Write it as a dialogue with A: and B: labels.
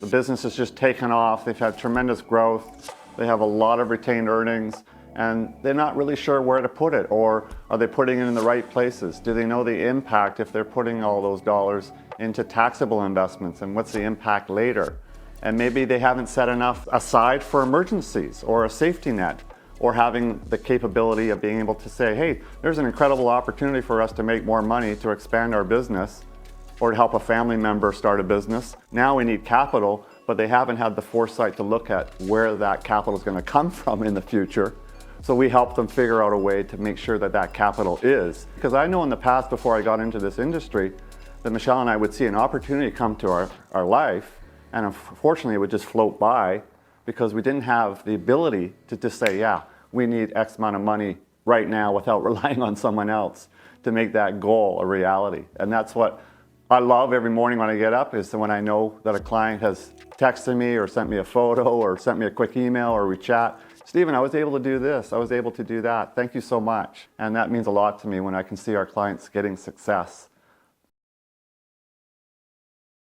A: The business has just taken off. They've had tremendous growth. They have a lot of retained earnings, and they're not really sure where to put it, or are they putting it in the right places? Do they know the impact if they're putting all those dollars into taxable investments, and what's the impact later? And maybe they haven't set enough aside for emergencies or a safety net, or having the capability of being able to say, hey, there's an incredible opportunity for us to make more money to expand our business or to help a family member start a business. Now we need capital, but they haven't had the foresight to look at where that capital is going to come from in the future. So we help them figure out a way to make sure that that capital is. Because I know in the past, before I got into this industry, that Michelle and I would see an opportunity come to our life, and unfortunately it would just float by because we didn't have the ability to just say, yeah, we need X amount of money right now without relying on someone else to make that goal a reality. And that's what I love every morning when I get up, is when I know that a client has texted me or sent me a photo or sent me a quick email or we chat. Stephen, I was able to do this. I was able to do that. Thank you so much. And that means a lot to me when I can see our clients getting success